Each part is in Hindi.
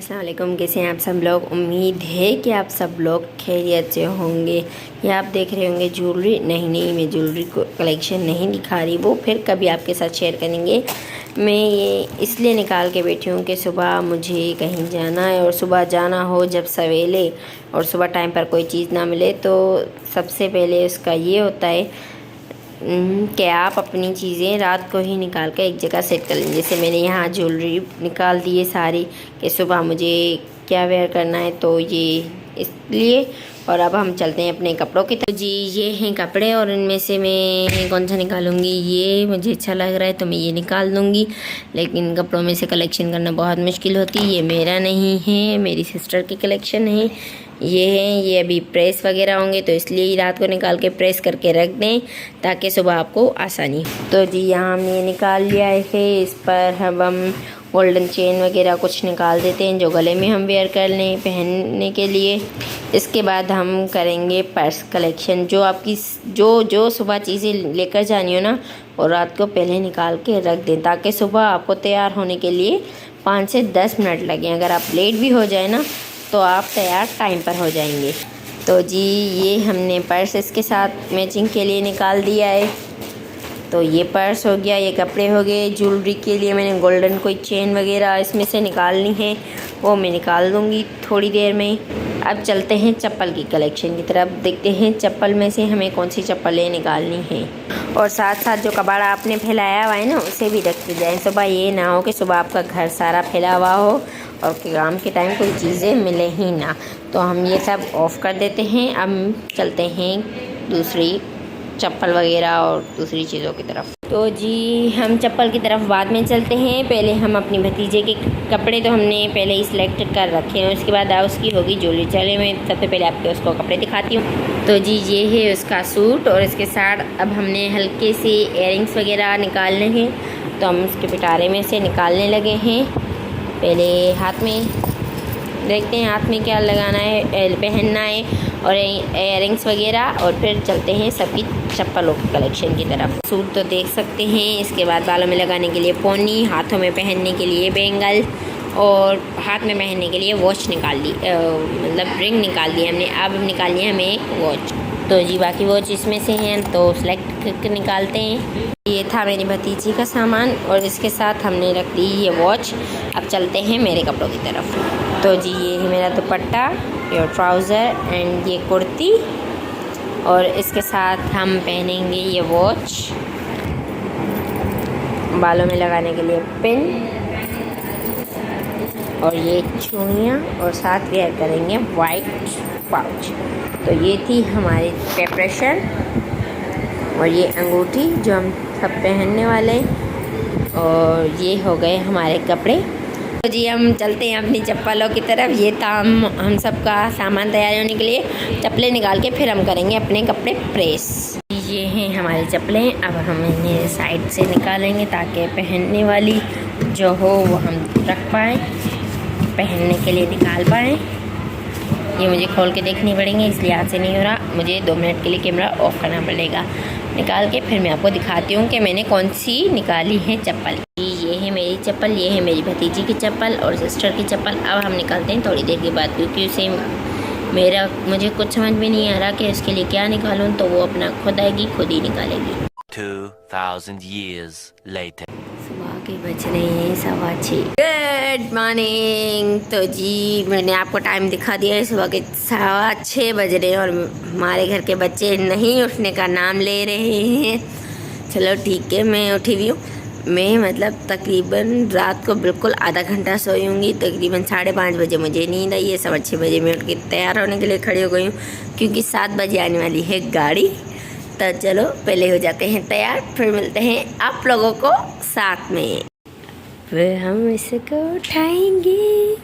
अस्सलाम वालेकुम। कैसे हैं आप सब लोग? उम्मीद है कि आप सब लोग खैरियत से होंगे। ये आप देख रहे होंगे ज्वेलरी। नहीं, मैं ज्वेलरी को कलेक्शन नहीं दिखा रही, वो फिर कभी आपके साथ शेयर करेंगे। मैं ये इसलिए निकाल के बैठी हूँ कि सुबह मुझे कहीं जाना है, और सुबह जाना हो जब सवेरे और सुबह टाइम पर कोई चीज़ ना मिले तो सबसे पहले उसका ये होता है कि आप अपनी चीज़ें रात को ही निकाल कर एक जगह सेट कर लें। जैसे मैंने यहाँ ज्वेलरी निकाल दी है सारी कि सुबह मुझे क्या वेयर करना है, तो ये इसलिए। और अब हम चलते हैं अपने कपड़ों की तरफ। जी ये हैं कपड़े, और इनमें से मैं कौन सा निकालूंगी? ये मुझे अच्छा लग रहा है तो मैं ये निकाल दूँगी, लेकिन कपड़ों में से कलेक्शन करना बहुत मुश्किल होती है। ये मेरा नहीं है, मेरी सिस्टर की कलेक्शन है। ये हैं, ये अभी प्रेस वगैरह होंगे तो इसलिए रात को निकाल के प्रेस करके रख दें ताकि सुबह आपको आसानी हो। तो जी यहाँ हमने निकाल लिया है। इस पर हम गोल्डन चेन वगैरह कुछ निकाल देते हैं जो गले में हम वेयर कर लें पहनने के लिए। इसके बाद हम करेंगे पर्स कलेक्शन। जो आपकी जो सुबह चीज़ें लेकर जानी हो ना, और रात को पहले निकाल के रख दें ताकि सुबह आपको तैयार होने के लिए 5 से 10 मिनट लगें। अगर आप लेट भी हो जाए ना तो आप तैयार टाइम पर हो जाएंगे। तो जी ये हमने पर्स इसके साथ मैचिंग के लिए निकाल दिया है। तो ये पर्स हो गया, ये कपड़े हो गए। ज्वेलरी के लिए मैंने गोल्डन कोई चेन वगैरह इसमें से निकालनी है, वो मैं निकाल दूँगी थोड़ी देर में। अब चलते हैं चप्पल की कलेक्शन की तरफ। देखते हैं चप्पल में से हमें कौन सी चप्पलें निकालनी हैं, और साथ साथ जो कबाड़ा आपने फैलाया हुआ है ना उसे भी रखते जाएँ। सुबह ये ना हो कि सुबह आपका घर सारा फैला हुआ हो और काम के टाइम कोई चीज़ें मिले ही ना। तो हम ये सब ऑफ़ कर देते हैं। अब चलते हैं दूसरी चप्पल वगैरह और दूसरी चीज़ों की तरफ। तो जी हम चप्पल की तरफ बाद में चलते हैं। पहले हम अपनी भतीजे के कपड़े तो हमने पहले ही सिलेक्ट कर रखे हैं, उसके बाद उसकी होगी ज्वेलरी। चले मैं सबसे पहले आपके उसको कपड़े दिखाती हूँ। तो जी ये है उसका सूट, और इसके साथ अब हमने हल्के से इयरिंग्स वगैरह निकालने हैं, तो हम उसके पिटारे में से निकालने लगे हैं। पहले हाथ में देखते हैं हाथ में क्या लगाना है, पहनना है, और इयरिंग्स वगैरह, और फिर चलते हैं सबकी चप्पलों की कलेक्शन की तरफ। सूट तो देख सकते हैं। इसके बाद बालों में लगाने के लिए पोनी, हाथों में पहनने के लिए बैंगल, और हाथ में पहनने के लिए वॉच निकाल ली, मतलब रिंग निकाल दी हमने। अब निकालनी है हमें एक वॉच। तो जी बाकी वॉच इसमें से हैं तो सेलेक्ट करके निकालते हैं। ये था मेरी भतीजी का सामान, और इसके साथ हमने रख दी ये वॉच। अब चलते हैं मेरे कपड़ों की तरफ। तो जी ये है मेरा दुपट्टा, ये ट्राउज़र एंड ये कुर्ती, और इसके साथ हम पहनेंगे ये वॉच, बालों में लगाने के लिए पिन, और ये चूड़ियाँ, और साथ वेयर करेंगे वाइट पाउच। तो ये थी हमारी प्रिपरेशन, और ये अंगूठी जो हम सब पहनने वाले, और ये हो गए हमारे कपड़े। तो जी हम चलते हैं अपनी चप्पलों की तरफ। ये था हम सब का सामान तैयार होने के लिए। चप्पलें निकाल के फिर हम करेंगे अपने कपड़े प्रेस। ये हैं हमारी चप्पलें। अब हम इन्हें साइड से निकालेंगे ताकि पहनने वाली जो हो वो हम रख पाएँ, पहनने के लिए निकाल पाएँ। ये मुझे खोल के देखनी पड़ेंगे, इसलिए हाथ से नहीं हो रहा। मुझे 2 मिनट के लिए कैमरा ऑफ करना पड़ेगा। निकाल के फिर मैं आपको दिखाती हूँ कि मैंने कौन सी निकाली है चप्पल। ये है मेरी चप्पल, ये है मेरी भतीजी की चप्पल और सिस्टर की चप्पल। अब हम निकालते हैं थोड़ी देर के बाद, क्योंकि उसे मुझे कुछ समझ में नहीं आ रहा कि उसके लिए क्या निकालूँ, तो वो अपना खुद आएगी, खुद ही निकालेगी। 2000 years later. सुबह के बज रहे हैं 6:15। Good morning. तो जी मैंने आपको टाइम दिखा दिया है, सुबह के 6:15 बज रहे हैं, और हमारे घर के बच्चे नहीं उठने का नाम ले रहे हैं। चलो ठीक है, मैं उठी हुई हूँ। मैं मतलब तकरीबन रात को बिल्कुल आधा घंटा सोई हूँगी। तकरीबन 5:30 बजे मुझे नींद आई है। 6:15 बजे मैं उठ के तैयार होने के लिए खड़ी हो गई हूँ, क्योंकि 7 बजे आने वाली है गाड़ी। तो चलो पहले हो जाते हैं तैयार, फिर मिलते हैं आप लोगों को साथ में। फिर हम इसको उठाएंगे।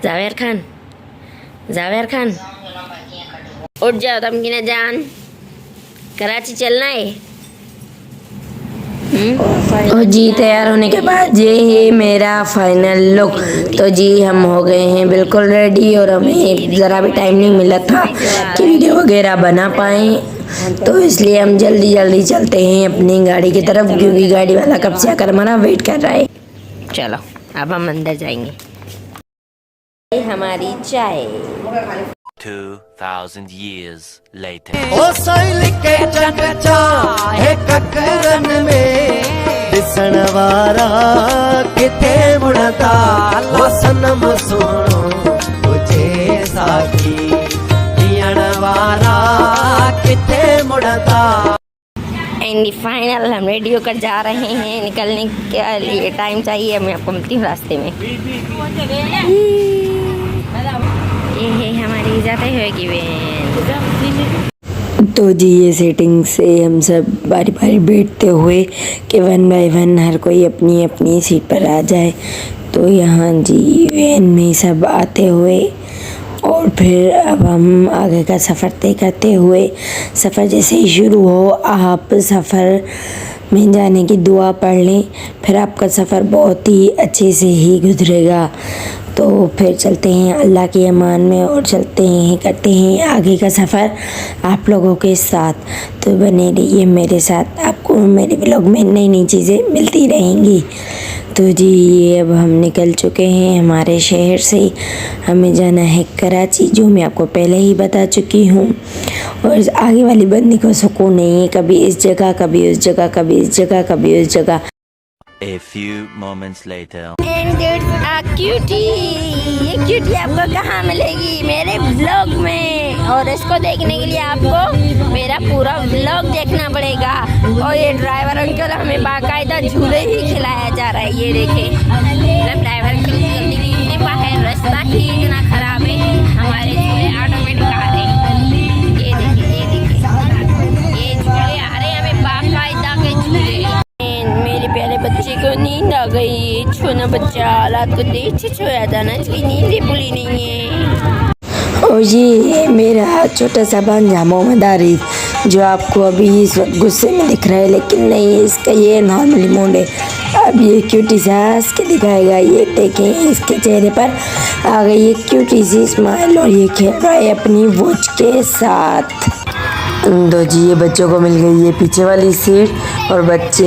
जावेर खान उठ जाओ, तमकीना जान, कराची चलना है। और जी तैयार होने के बाद ये है मेरा फाइनल लुक। तो जी हम हो गए हैं बिल्कुल रेडी, और हमें ज़रा भी टाइम नहीं मिला था कि वीडियो वगैरह बना पाएँ, तो इसलिए हम जल्दी चलते हैं अपनी गाड़ी की तरफ, क्योंकि गाड़ी वाला कब से आकर हमारा वेट कर रहा है। चलो अब हम अंदर जाएंगे। हमारी चाय। 2,000 years later. ओ सोइल के जग चाहे ककरन में दिसण वारा किथे मुड़दा ओ सनम सोनो तुझे साथी दियण वारा किथे मुड़दा। एंड फाइनल हम रेडी होकर जा रहे हैं, निकलने के लिए टाइम चाहिए, मैं आपको मिलती हूँ रास्ते में। ये है हमारी जाते हुए की वैन। तो जी ये सेटिंग से हम सब बारी बारी बैठते हुए कि 1 बाय 1 हर कोई अपनी अपनी सीट पर आ जाए। तो यहाँ जी वैन में सब आते हुए और फिर अब हम आगे का सफ़र तय करते हुए, सफ़र जैसे ही शुरू हो आप सफ़र में जाने की दुआ पढ़ लें, फिर आपका सफ़र बहुत ही अच्छे से ही गुजरेगा। तो फिर चलते हैं अल्लाह की अमान में और चलते हैं, करते हैं आगे का सफ़र आप लोगों के साथ। तो बने रहिए मेरे साथ, आपको मेरे ब्लॉग में नई नई चीज़ें मिलती रहेंगी। तो जी अब हम निकल चुके हैं हमारे शहर से, हमें जाना है कराची, जो मैं आपको पहले ही बता चुकी हूँ। और आगे वाली बंदी को सुकून नहीं है, कभी इस जगह कभी उस जगह, कभी इस जगह कभी उस जगह। A few moments later. And cutie, ये क्यूटी आपको कहाँ मिलेगी? मेरे ब्लॉग में, और इसको देखने के लिए आपको मेरा पूरा ब्लॉग देखना पड़ेगा। और ये ड्राइवर अंकल हमें बाकायदा झूले ही खिलाया जा रहा है, ये देखें। मतलब ड्राइवर अंकल जल्दी नहीं इतने बाहर, रास्ता ही इतना खराब है, हमारे झूले ऑटोमेटिक आ रहे हैं। ये देखिए ये देखिए, ये झूले आ रहे हैं हमें बाकायदा के झूले। मेरे प्यारे बच्चे को नींद आ गई, छोना बच्चा रात को देर से सोया था ना, इसकी नींद ही पूरी नहीं है। और ये मेरा छोटा सा भांजा मोहम्मद आरिफ, जो आपको अभी इस वक्त गुस्से में दिख रहा है, लेकिन नहीं, इसका ये नॉर्मली मूड है। अब ये क्यूटी सा हंस के दिखाएगा, ये देखें इसके चेहरे पर आ गई ये क्यूटी सी स्माइल, और ये खेल रहा है अपनी वॉच के साथ। तो जी ये बच्चों को मिल गई ये पीछे वाली सीट, और बच्चे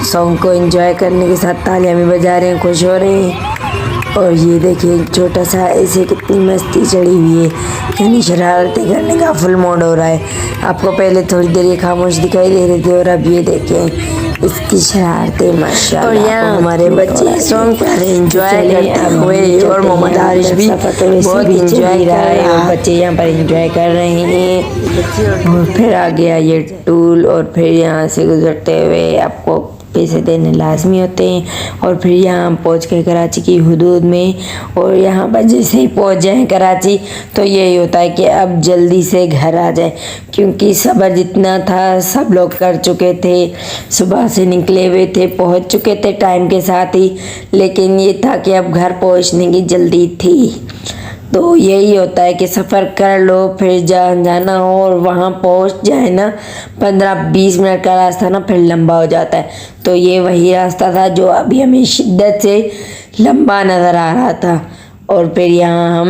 सॉन्ग को एंजॉय करने के साथ तालियां भी बजा रहे हैं, खुश हो रहे हैं। और ये देखिए छोटा सा ऐसे कितनी मस्ती चढ़ी हुई है, यानी शरारतें करने का फुल मूड हो रहा है। आपको पहले थोड़ी देर ये खामोश दिखाई दे रहे थे, और अब ये देखें इसकी शरारतें माशाल्लाह। और यहाँ हमारे बच्चे सॉन्ग पर एंजॉय करते हुए, और मोहम्मद आरिश भी बहुत एंजॉय कर रहे हैं, बच्चे यहाँ पर एंजॉय कर रहे हैं। और फिर आ गया ये टूल, और फिर यहाँ से गुजरते हुए आपको पैसे देने लाजमी होते हैं। और फिर यहाँ हम पहुँच गए कराची की हुदूद में, और यहाँ पर जैसे ही पहुँच जाएँ कराची, तो यही होता है कि अब जल्दी से घर आ जाए, क्योंकि सफ़र जितना था सब लोग कर चुके थे, सुबह से निकले हुए थे, पहुँच चुके थे टाइम के साथ ही, लेकिन ये था कि अब घर पहुँचने की जल्दी थी। तो यही होता है कि सफ़र कर लो, फिर जाना हो और वहाँ पहुँच जाए ना, 15-20 मिनट का रास्ता ना फिर लंबा हो जाता है। तो ये वही रास्ता था जो अभी हमें शिद्दत से लंबा नज़र आ रहा था। और फिर यहाँ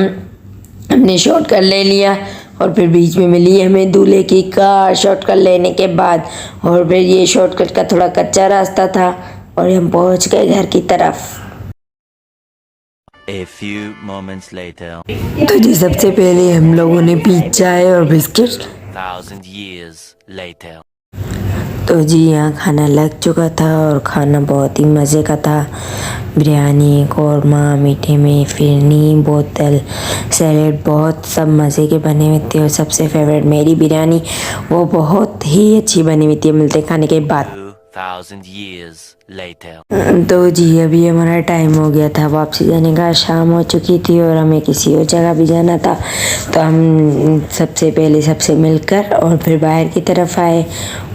हमने शॉर्टकट ले लिया, और फिर बीच में मिली हमें दूल्हे की कार शॉर्टकट लेने के बाद। और फिर ये शॉर्टकट का थोड़ा कच्चा रास्ता था, और हम पहुँच गए घर की तरफ। A few moments later. तो जी सबसे पहले हम लोगों ने पी चाय और बिस्किट। 1,000 years later. तो जी यहाँ खाना लग चुका था, और खाना बहुत ही मज़े का था। बिरयानी, कौरमा, मीठे में फिरनी, बोतल, सैलेड, बहुत सब मज़े के बने हुए थे। और सबसे फेवरेट मेरी बिरयानी, वो बहुत ही अच्छी बनी हुई थी मिलते खाने के बाद। 2,000 years later. तो जी अभी हमारा टाइम हो गया था वापसी जाने का, शाम हो चुकी थी, और हमें किसी और जगह भी जाना था। तो हम सबसे पहले सबसे मिलकर और फिर बाहर की तरफ आए।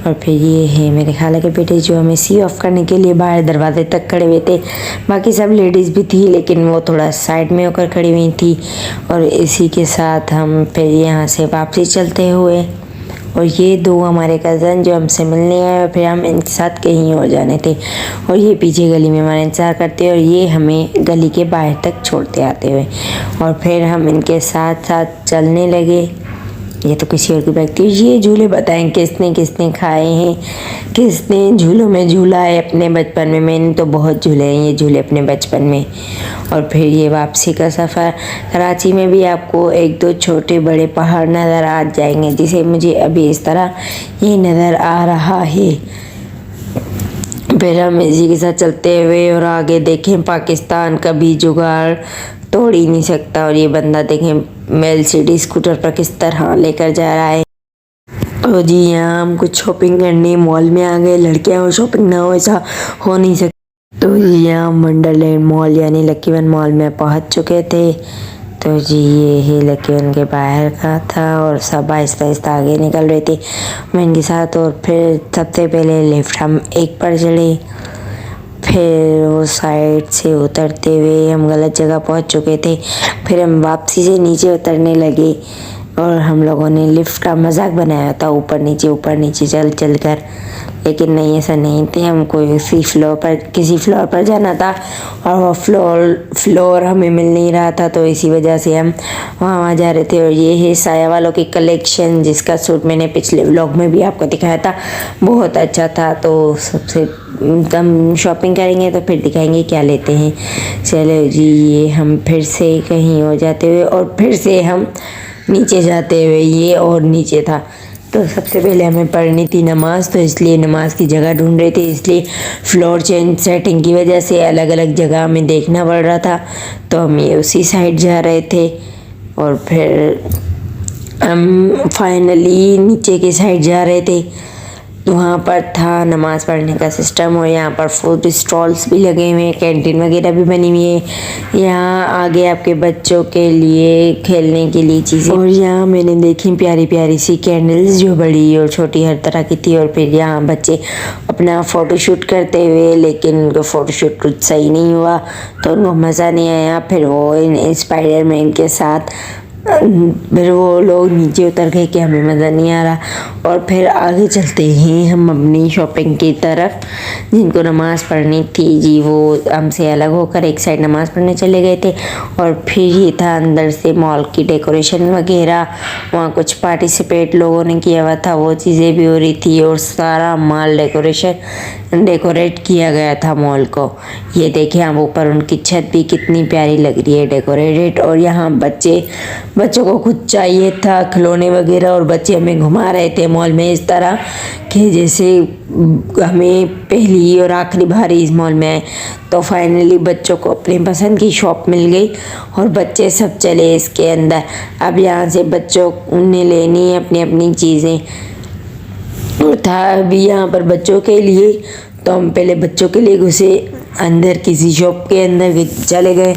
और फिर ये है मेरे खाला के बेटे, जो हमें सी ऑफ करने के लिए बाहर दरवाजे तक खड़े हुए थे। बाकी सब लेडीज़ भी थी, लेकिन वो थोड़ा साइड में होकर खड़ी हुई थी। और इसी के साथ हम फिर यहाँ से वापसी चलते हुए, और ये दो हमारे कज़न जो हमसे मिलने आए, और फिर हम इनके साथ कहीं और जाने थे। और ये पीछे गली में हमारा इंतज़ार करते, और ये हमें गली के बाहर तक छोड़ते आते हुए। और फिर हम इनके साथ साथ चलने लगे, ये तो किसी और की बात थी। ये झूले बताएं किसने किसने खाए हैं, किसने झूलों में झूला है अपने बचपन में। मैंने तो बहुत झूले हैं ये झूले अपने बचपन में। और फिर ये वापसी का सफ़र। कराची में भी आपको एक दो छोटे बड़े पहाड़ नज़र आ जाएंगे, जिसे मुझे अभी इस तरह ये नज़र आ रहा है। फिर हम इसी के साथ चलते हुए और आगे देखें, पाकिस्तान कभी जुगाड़ तोड़ ही नहीं सकता। और ये बंदा देखें एलसीडी स्कूटर पर किस तरह लेकर जा रहा है। तो जी यहाँ हम कुछ शॉपिंग करने मॉल में आ गए। लड़कियाँ और शॉपिंग ना हो ऐसा हो नहीं सकता। तो जी यहाँ वंडरलैंड मॉल यानी लकी वन मॉल में पहुँच चुके थे। तो जी ये ही लकी वन के बाहर का था और सब आहिस्ता आहिस्ता आगे निकल रहे थे मैं इनके साथ। और फिर सबसे पहले लिफ्ट हम एक पर चढ़े, फिर वो साइड से उतरते हुए हम गलत जगह पहुंच चुके थे। फिर हम वापसी से नीचे उतरने लगे और हम लोगों ने लिफ्ट का मजाक बनाया था, ऊपर नीचे चल चल कर। लेकिन नहीं, ऐसा नहीं थे। हमको किसी फ्लोर पर जाना था और वो फ्लोर हमें मिल नहीं रहा था, तो इसी वजह से हम वहाँ जा रहे थे। और ये है साया वालों की कलेक्शन, जिसका सूट मैंने पिछले व्लॉग में भी आपको दिखाया था, बहुत अच्छा था। तो सबसे कम शॉपिंग करेंगे तो फिर दिखाएंगे क्या लेते हैं। चलो जी ये हम फिर से कहीं और जाते हुए और फिर से हम नीचे जाते हुए, ये और नीचे था। तो सबसे पहले हमें पढ़नी थी नमाज़, तो इसलिए नमाज की जगह ढूंढ रहे थे। इसलिए फ्लोर चेंज सेटिंग की वजह से अलग अलग जगह हमें देखना पड़ रहा था। तो हम ये उसी साइड जा रहे थे और फिर हम फाइनली नीचे की साइड जा रहे थे। वहाँ पर था नमाज़ पढ़ने का सिस्टम और यहाँ पर फूड स्टॉल्स भी लगे हुए हैं, कैंटीन वगैरह भी बनी हुई है। यहाँ आगे आपके बच्चों के लिए खेलने के लिए चीज़ें। और यहाँ मैंने देखी प्यारी प्यारी सी कैंडल्स जो बड़ी और छोटी हर तरह की थी। और फिर यहाँ बच्चे अपना फ़ोटोशूट करते हुए, लेकिन उनको फ़ोटोशूट कुछ सही नहीं हुआ तो उनको मज़ा नहीं आया। फिर वो स्पाइडरमैन के साथ फिर वो लोग नीचे उतर गए कि हमें मज़ा नहीं आ रहा। और फिर आगे चलते हैं हम अपनी शॉपिंग की तरफ। जिनको नमाज़ पढ़नी थी जी वो हमसे अलग होकर एक साइड नमाज़ पढ़ने चले गए थे। और फिर ये था अंदर से मॉल की डेकोरेशन वगैरह, वहाँ कुछ पार्टिसिपेट लोगों ने किया हुआ था, वो चीज़ें भी हो रही थी। और सारा माल डेकोरेट किया गया था मॉल को। ये देखें आप ऊपर उनकी छत भी कितनी प्यारी लग रही है डेकोरेटेड। और यहाँ बच्चों को कुछ चाहिए था खिलौने वगैरह, और बच्चे हमें घुमा रहे थे मॉल में इस तरह कि जैसे हमें पहली और आखिरी बार इस मॉल में आए। तो फाइनली बच्चों को अपनी पसंद की शॉप मिल गई और बच्चे सब चले इसके अंदर। अब यहाँ से बच्चों ने लेनी है अपनी अपनी चीज़ें। और था अभी यहाँ पर बच्चों के लिए, तो हम पहले बच्चों के लिए घुसे अंदर, किसी शॉप के अंदर चले गए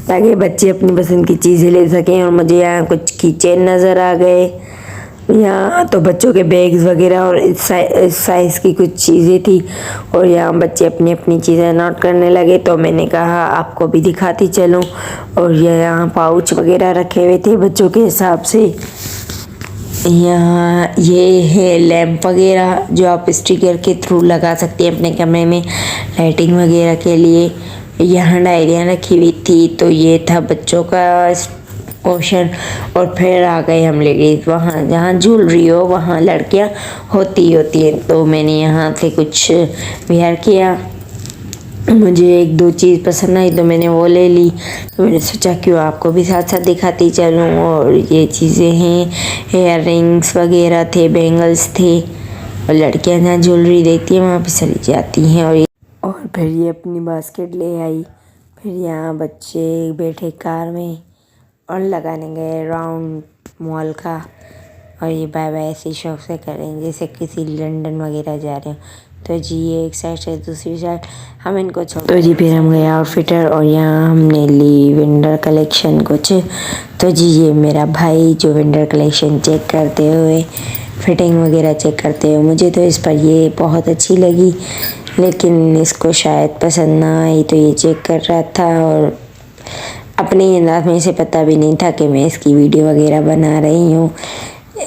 ताकि बच्चे अपनी पसंद की चीज़ें ले सकें। और मुझे यहाँ कुछ कीचेन नज़र आ गए। यहाँ तो बच्चों के बैग्स वगैरह और इस साइज़ की कुछ चीज़ें थी। और यहाँ बच्चे अपनी अपनी चीज़ें नोट करने लगे, तो मैंने कहा आपको भी दिखाती चलूँ। और यहाँ पाउच वगैरह रखे हुए थे बच्चों के हिसाब से। यहाँ ये है लैंप वगैरह जो आप स्टिकर के थ्रू लगा सकते हैं अपने कमरे में लाइटिंग वगैरह के लिए। यहाँ डायरियाँ रखी हुई थी, तो ये था बच्चों का पोर्शन। और फिर आ गए हम लेडीज़ वहाँ, जहाँ ज्वेलरी हो वहाँ लड़कियाँ होती हैं। तो मैंने यहाँ से कुछ वेयर किया, मुझे एक दो चीज़ पसंद आई तो मैंने वो ले ली। तो मैंने सोचा क्यों आपको भी साथ साथ दिखाती चलूँ। और ये चीज़ें हैं, हेयर रिंग्स वगैरह थे, बैंगल्स थे। और लड़कियां जहाँ ज्वेलरी देखती हैं वहाँ पे चली जाती हैं। और फिर ये अपनी बास्केट ले आई। फिर यहाँ बच्चे बैठे कार में और लगाने गए राउंड मॉल का। और ये बाय बाय ऐसी शौक से करें जैसे किसी लंदन वगैरह जा रहे हो। तो जी ये एक साइड से दूसरी साइड हम इनको छोड़। तो जी फिर हम गए आउटफिटर और यहाँ हमने ली विंटर कलेक्शन कुछ। तो जी ये मेरा भाई जो विंटर कलेक्शन चेक करते हुए, फिटिंग वगैरह चेक करते हुए, मुझे तो इस पर ये बहुत अच्छी लगी, लेकिन इसको शायद पसंद ना आई तो ये चेक कर रहा था। और अपने अंदाज में इसे पता भी नहीं था कि मैं इसकी वीडियो वगैरह बना रही हूँ।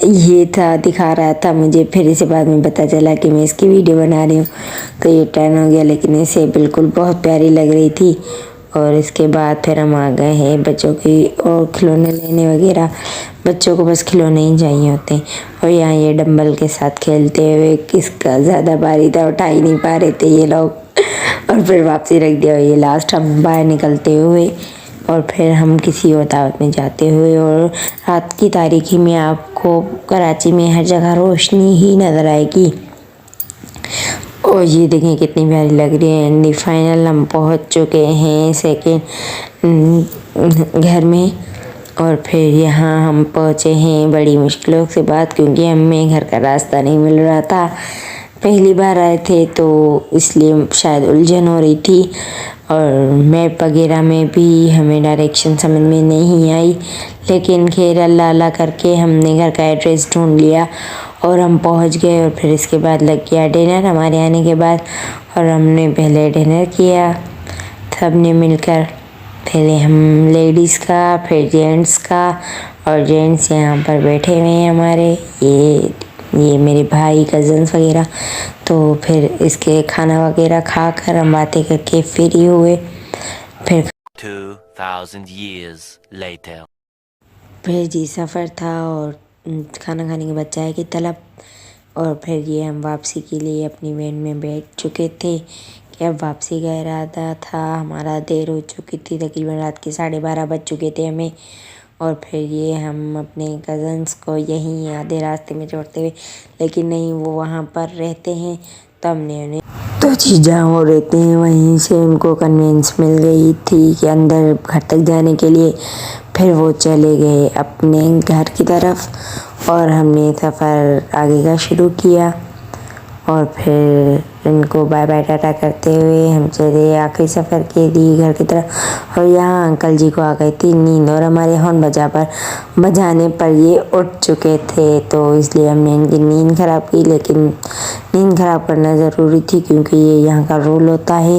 ये था, दिखा रहा था मुझे, फिर इसे बाद में पता चला कि मैं इसकी वीडियो बना रही हूँ। तो ये टर्न हो गया, लेकिन इसे बिल्कुल बहुत प्यारी लग रही थी। और इसके बाद फिर हम आ गए हैं बच्चों की और खिलौने लेने वगैरह। बच्चों को बस खिलौने ही चाहिए होते हैं। और यहाँ ये डंबल के साथ खेलते हुए किसका ज़्यादा भारी था, उठा ही नहीं पा रहे थे ये लोग। और फिर वापसी रख दिया। ये लास्ट हम बाहर निकलते हुए और फिर हम किसी और दावत में जाते हुए, और रात की तारीकी में आपको कराची में हर जगह रोशनी ही नज़र आएगी। और ये देखें कितनी प्यारी लग रही है। एंड फाइनल हम पहुंच चुके हैं सेकेंड घर में। और फिर यहाँ हम पहुँचे हैं बड़ी मुश्किलों से बाद, क्योंकि हमें घर का रास्ता नहीं मिल रहा था। पहली बार आए थे तो इसलिए शायद उलझन हो रही थी, और मैप वगैरह में भी हमें डायरेक्शन समझ में नहीं आई। लेकिन खैर अल्लाह अल्लाह करके हमने घर का एड्रेस ढूंढ लिया और हम पहुंच गए। और फिर इसके बाद लग गया डिनर हमारे आने के बाद। और हमने पहले डिनर किया सब ने मिलकर। पहले हम लेडीज़ का, फिर जेंट्स का। और जेंट्स यहाँ पर बैठे हुए हैं हमारे, ये मेरे भाई कज़न्स वगैरह। तो फिर इसके खाना वगैरह खा कर हम बातें करके फ्री हुए। फिर 2000 years later. फिर जी सफ़र था और खाना खाने के बाद चाय की तलब। और फिर ये हम वापसी के लिए अपनी वैन में बैठ चुके थे कि अब वापसी का इरादा था हमारा। देर हो चुकी थी, तकरीबन रात के 12:30 बज चुके थे हमें। और फिर ये हम अपने कज़न्स को यहीं आधे रास्ते में छोड़ते हुए, लेकिन नहीं वो वहाँ पर रहते हैं तो हमने उन्हें तो जी जहाँ वो रहते हैं वहीं से उनको कन्वेंस मिल गई थी कि अंदर घर तक जाने के लिए। फिर वो चले गए अपने घर की तरफ और हमने सफ़र आगे का शुरू किया। और फिर इनको बाय बाय टाटा करते हुए हम चले आखिरी सफ़र के लिए घर की तरफ। और यहाँ अंकल जी को आ गई थी नींद और हमारे हॉर्न बजाने पर ये उठ चुके थे, तो इसलिए हमने इनकी नींद ख़राब की। लेकिन नींद ख़राब करना ज़रूरी थी क्योंकि ये यहाँ का रूल होता है।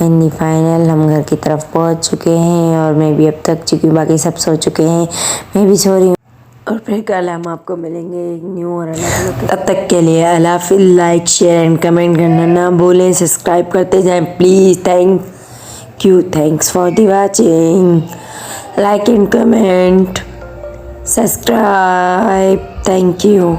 इन फाइनल हम घर की तरफ पहुँच चुके हैं और मैं भी अब तक चूँकि बाकी सब सो चुके हैं, मैं भी सो रही हूँ। और फिर कल हम आपको मिलेंगे एक न्यू और अलग। तब तक के लिए अल्लाह हाफ़िज़। लाइक शेयर एंड कमेंट करना ना भूलें, सब्सक्राइब करते जाएं please. Thank you, thanks for the watching. Like and comment, subscribe, thank you.